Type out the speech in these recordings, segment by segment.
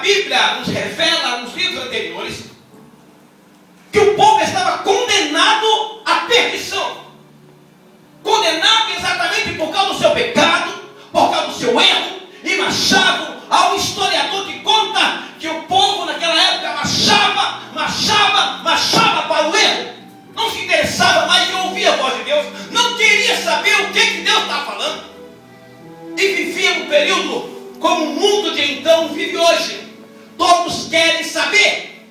Bíblia nos revela nos livros anteriores que o povo estava condenado à perdição. Condenado exatamente por causa do seu pecado, por causa do seu erro. E Machado, há um historiador que conta que o povo naquela época marchava para o erro. Não se interessava mais em ouvir a voz de Deus. Não queria saber o que Deus estava falando. E vivia um período como o mundo de então vive hoje. Todos querem saber.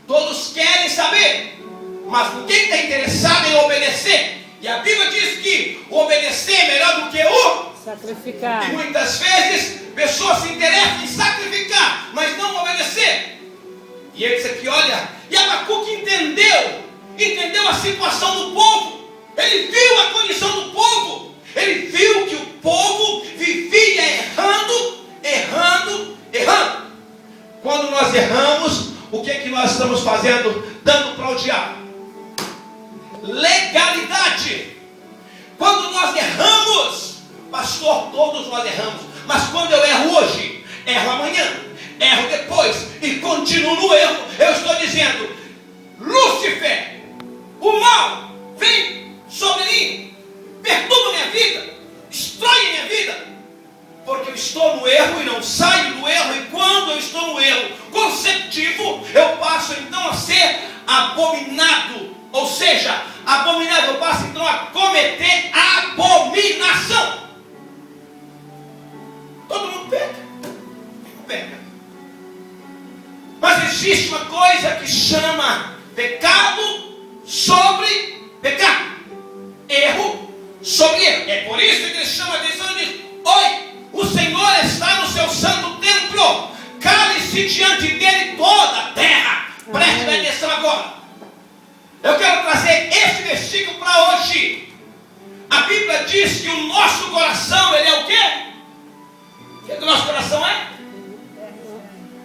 Todos querem saber. Mas ninguém está interessado em obedecer. E a Bíblia diz que o obedecer é melhor do que o sacrificar. E muitas vezes pessoas se interessam em sacrificar, mas não obedecer. E ele disse aqui, olha, e Abacuque entendeu a situação do povo. Ele viu a condição do povo. Ele viu que o povo vivia errando. Quando nós erramos, o que é que nós estamos fazendo? Dando para o diabo legalidade. Quando nós erramos, pastor, todos nós erramos, mas quando eu erro hoje, erro amanhã, erro depois e continuo no erro, eu estou dizendo, Lúcifer, o mal vem sobre mim, perturba minha vida, destrói minha vida, porque eu estou no erro e não saio do erro. E quando eu estou no erro conceptivo, eu passo então a ser abominado. Ou seja, abominável, eu passo então a cometer abominação. Todo mundo peca. Mas existe uma coisa que chama pecado sobre pecado, erro sobre erro. É por isso que ele chama a atenção e diz: oi, o Senhor está no seu santo templo, cale-se diante dele toda a terra. Preste atenção agora. Eu quero trazer esse versículo para hoje. A Bíblia diz que o nosso coração, ele é o quê? O que o nosso coração é?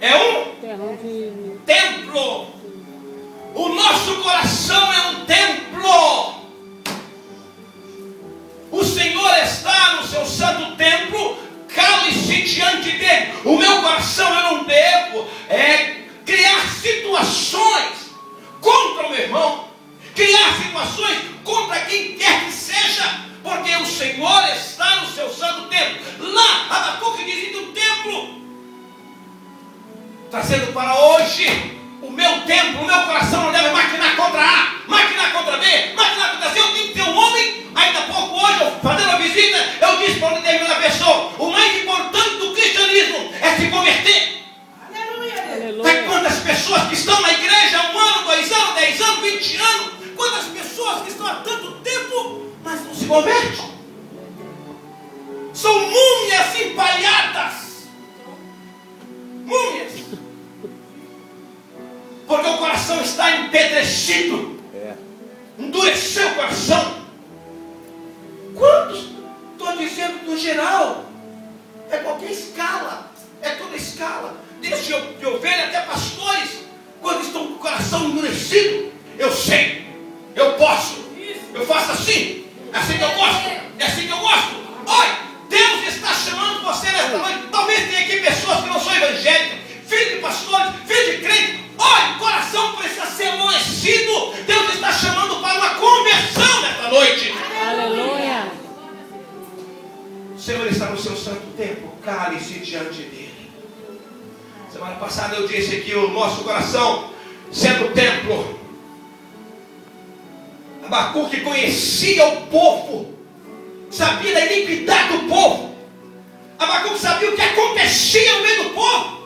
É um templo. O nosso coração é um templo. O Senhor está no seu santo templo, cale-se diante dele. O meu coração, eu não devo criar situações contra o meu irmão, criar situações contra quem quer que seja, porque o Senhor está no seu santo templo. Lá, Abacuque diz do templo, trazendo para hoje, o meu templo, o meu coração não deve maquinar contra A, maquinar contra B, maquinar contra C. Eu tenho que ter um homem. Ainda há pouco hoje, eu fazendo uma visita, eu disse para uma determinada pessoa: o mais importante do cristianismo é se converter. Sabe quantas pessoas que estão na igreja há 1 ano, 2 anos, 10 anos, 20 anos? Quantas pessoas que estão há tanto tempo, mas não se convertem? São múmias empalhadas. Múmias. Porque o coração está empedrecido. Endureceu o coração. Quantos? Estou dizendo no geral. É qualquer escala. É toda escala. Desde de ovelha até pastores. Quando estão com o coração endurecido. Eu sei. Eu posso. Eu faço assim. É assim que eu gosto. É assim que eu gosto. Olha, Deus está chamando você nesta noite. Talvez tenha aqui pessoas que não são evangélicas, filhos de pastores, filhos de crentes. Olha, o coração precisa ser amolecido. Deus está chamando para uma conversão nesta noite. Aleluia. O Senhor está no seu santo templo, cale-se diante dele. Semana passada eu disse que o nosso coração, sendo o templo, Abacuque conhecia o povo, sabia da iniquidade do povo. Abacuque sabia o que acontecia no meio do povo.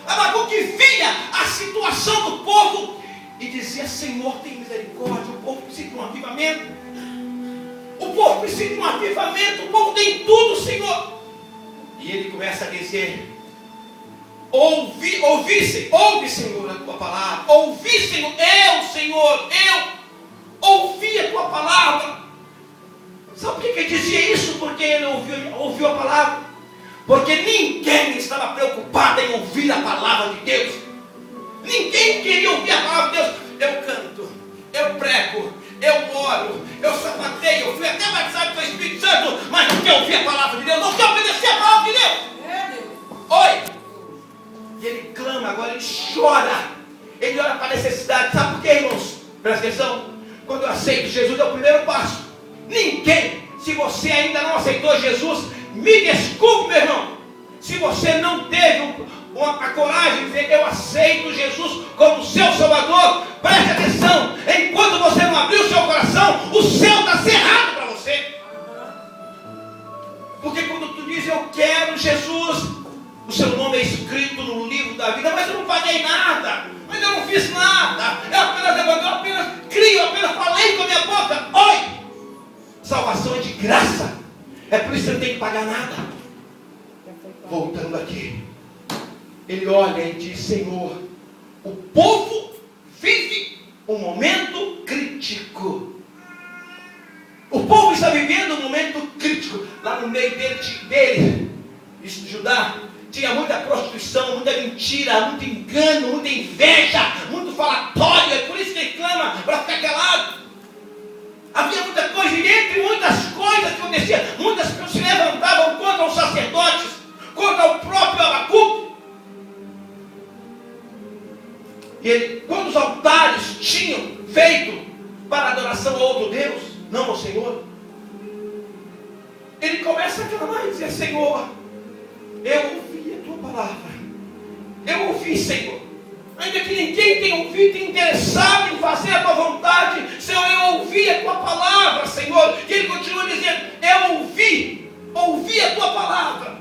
Abacuque via a situação do povo e dizia: Senhor, tem misericórdia. O povo precisa de um avivamento. O povo precisa de um avivamento. O povo tem tudo, Senhor. E ele começa a dizer: ouve, Senhor, a tua palavra. Ouvi, Senhor, eu ouvi a tua palavra. Sabe por que ele dizia isso? Porque ele ouviu a palavra. Porque ninguém estava preocupado em ouvir a palavra de Deus. Ninguém queria ouvir a palavra de Deus. Eu canto, eu prego, eu oro, eu sapateio, eu fui até batizado pelo Espírito Santo, mas não quer ouvir a palavra de Deus, não quer obedecer a palavra de Deus. Oi! E ele clama, chora. Ele olha para a necessidade. Sabe por quê, irmãos? Presta atenção. Quando eu aceito Jesus, é o primeiro passo. Ninguém, se você ainda não aceitou Jesus, me desculpe, meu irmão. Se você não teve a coragem de dizer, eu aceito Jesus como seu Salvador, preste atenção. Enquanto você não abrir o seu coração, o céu está cerrado para você. Porque quando tu diz, eu quero Jesus, o seu nome é escrito no livro da vida. Mas eu não paguei nada, mas eu não fiz nada, eu apenas crio, eu apenas falei com a minha boca. Oi! Salvação é de graça. É por isso que você não tem que pagar nada. Voltando aqui, ele olha e diz, Senhor, o povo vive um momento crítico. O povo está vivendo um momento crítico. Lá no meio dele, Judá, tinha muita prostituição, muita mentira, muito engano, muita inveja, muito falatório. É por isso que ele clama para ficar calado. Havia muita coisa, e entre muitas coisas que aconteciam, muitas pessoas se levantavam contra os sacerdotes, contra o próprio Abacuque. E ele, quando os altares tinham feito para adoração a outro Deus, não ao Senhor, ele começa a clamar e dizer, Senhor, eu ouvi a tua palavra, eu ouvi, Senhor, ainda que ninguém tenha ouvido, tenha interessado em fazer a tua vontade, Senhor, eu ouvi a tua palavra, Senhor. E ele continua dizendo, eu ouvi a tua palavra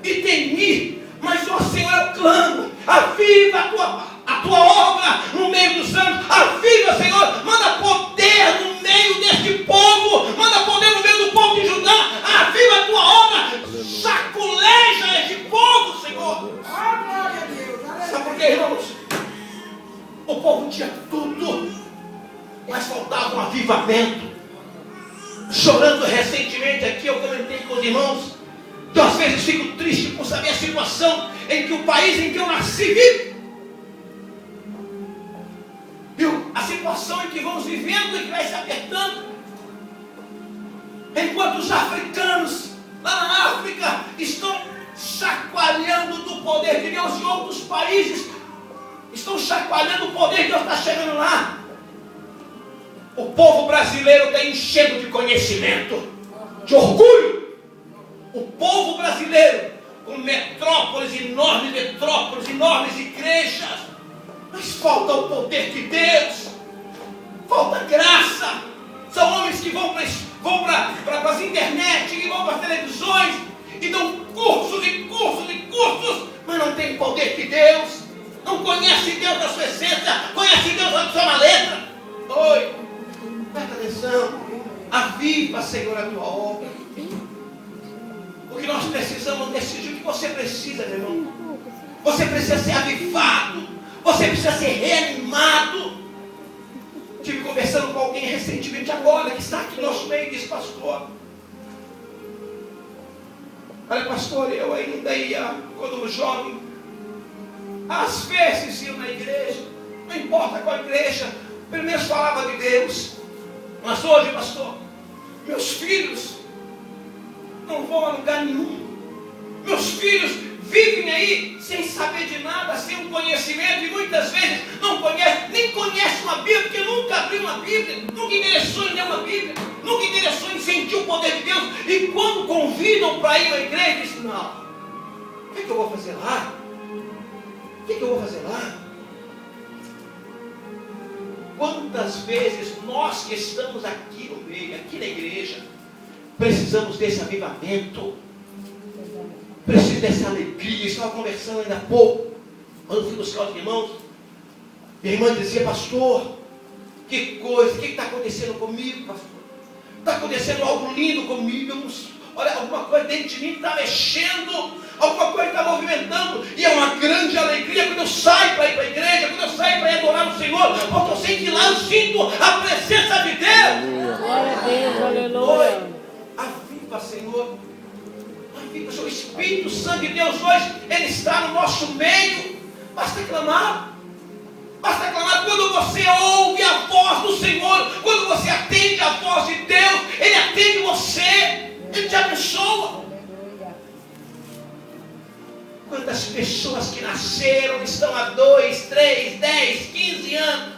e temi, mas ó Senhor, eu clamo, aviva a tua obra no meio dos anos, aviva, Senhor, manda poder no meio deste povo, manda poder no meio do povo de Judá, aviva a tua obra, saculeja este povo, Senhor. Sabe por quê, irmãos? O povo tinha tudo, mas faltava um avivamento. Chorando recentemente aqui, eu comentei com os irmãos, que às vezes fico triste por saber a situação em que o país em que eu nasci vive. Viu? A situação em que vamos vivendo e que vai se apertando. Enquanto os africanos lá na África estão chacoalhando do poder de Deus, e outros países estão chacoalhando o poder de Deus, está chegando lá. O povo brasileiro está enchendo de conhecimento, de orgulho. O povo brasileiro, com metrópoles, enormes igrejas, mas falta o poder de Deus, falta graça. São homens que vão para as internet, que vão para as televisões, e dão cursos, mas não tem o poder de Deus, não conhece Deus na sua essência, conhece Deus na sua letra. Oi, presta atenção, aviva, Senhor, a tua obra. O que nós precisamos nesse dia, o que você precisa, meu irmão? Você precisa ser avivado, você precisa ser reanimado. Estive conversando com alguém recentemente agora, que está aqui no nosso meio, e disse, pastor, olha, pastor, eu ainda ia, quando jovem, às vezes ia na igreja, não importa qual igreja, pelo menos falava de Deus. Mas hoje, pastor, meus filhos não vão a lugar nenhum. Meus filhos vivem aí sem saber de nada, sem um conhecimento, e muitas vezes não conhecem, nem conhecem uma Bíblia, porque nunca abriu uma Bíblia, nunca interessou em ler uma Bíblia, nunca interessou em sentir o poder de Deus. E quando convidam para ir à igreja, dizem, não, o que eu vou fazer lá? O que eu vou fazer lá? Quantas vezes nós que estamos aqui no meio, aqui na igreja, precisamos desse avivamento, preciso dessa alegria. Eu estava conversando ainda há pouco, quando fui buscar os irmãos, minha irmã dizia, pastor, que coisa, o que está acontecendo comigo, pastor? Está acontecendo algo lindo comigo, olha, alguma coisa dentro de mim está mexendo, alguma coisa está movimentando, e é uma grande alegria quando eu saio para ir para a igreja, quando eu saio para ir adorar o Senhor, porque eu sei que lá eu sinto a presença de Deus. Glória a Deus, aleluia. Aviva, Senhor, aviva, o Espírito Santo de Deus hoje, Ele está no nosso meio. Basta clamar. Basta clamar. Quando você ouve a voz do Senhor, quando você atende a voz de Deus, Ele atende você, Ele te abençoa. Quantas pessoas que nasceram, estão há 2, 3, 10, 15 anos,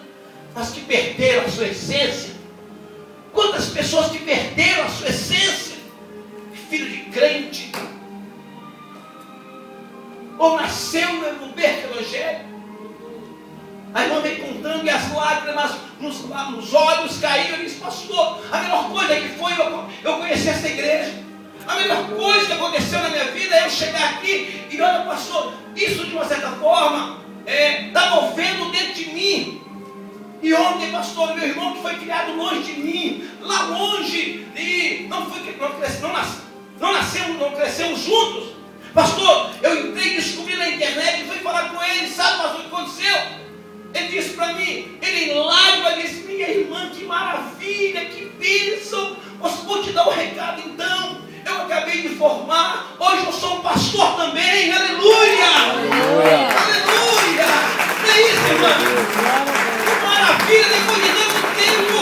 mas que perderam a sua essência. Quantas pessoas que perderam a sua essência, filho de crente, ou nasceu no berço evangélico. A irmã vem contando e as lágrimas nos olhos caíram e disse: pastor, a melhor coisa que foi eu conhecer essa igreja. A melhor coisa que aconteceu na minha vida é eu chegar aqui e olha, pastor, isso de uma certa forma está movendo dentro de mim. E ontem, pastor, meu irmão que foi criado longe de mim, lá longe, e não crescemos juntos. Pastor, eu entrei e descobri na internet e fui falar com ele, sabe, pastor, o que aconteceu? Ele disse para mim, ele em lágrimas disse: minha irmã, que maravilha, que bênção. Vou te dar um recado então. Eu acabei de formar, hoje eu sou um pastor também, aleluia! Aleluia! Aleluia! Não é isso, irmão? Que maravilha, depois de tanto tempo!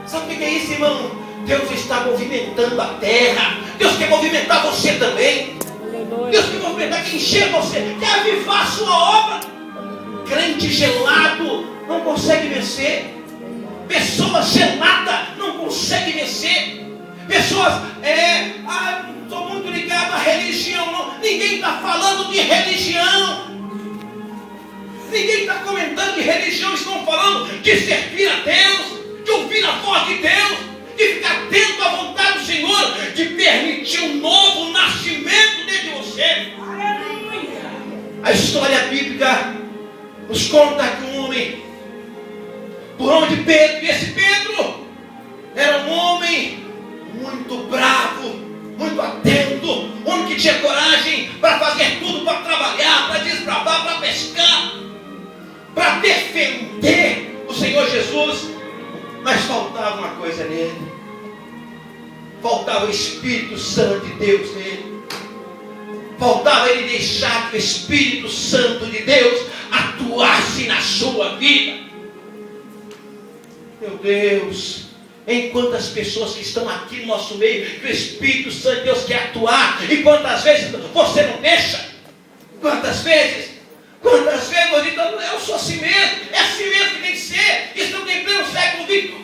Sabe o que é isso, irmão? Deus está movimentando a terra. Deus quer movimentar você também. Deus quer movimentar, quer encher você, quer avivar a sua obra. Crente gelado não consegue vencer. Pessoas geladas não conseguem vencer. Pessoas, estou muito ligado à religião. Não. Ninguém está falando de religião. Ninguém está comentando de religião. Estão falando de servir a Deus, de ouvir a voz de Deus, de ficar atento à vontade do Senhor, de permitir um novo nascimento dentro de você. A história bíblica nos conta que um homem, por onde Pedro, e esse Pedro era um homem muito bravo, muito atento, um homem que tinha coragem para fazer tudo, para trabalhar, para desbravar, para pescar, para defender o Senhor Jesus. Mas faltava uma coisa nele. Faltava o Espírito Santo de Deus nele. Faltava ele deixar que o Espírito Santo de Deus atuasse na sua vida. Meu Deus, em quantas pessoas que estão aqui no nosso meio, que o Espírito Santo de Deus quer atuar, e quantas vezes você não deixa? Quantas vezes você diz: eu sou assim mesmo, é assim mesmo que tem que ser. Estamos em pleno século XX.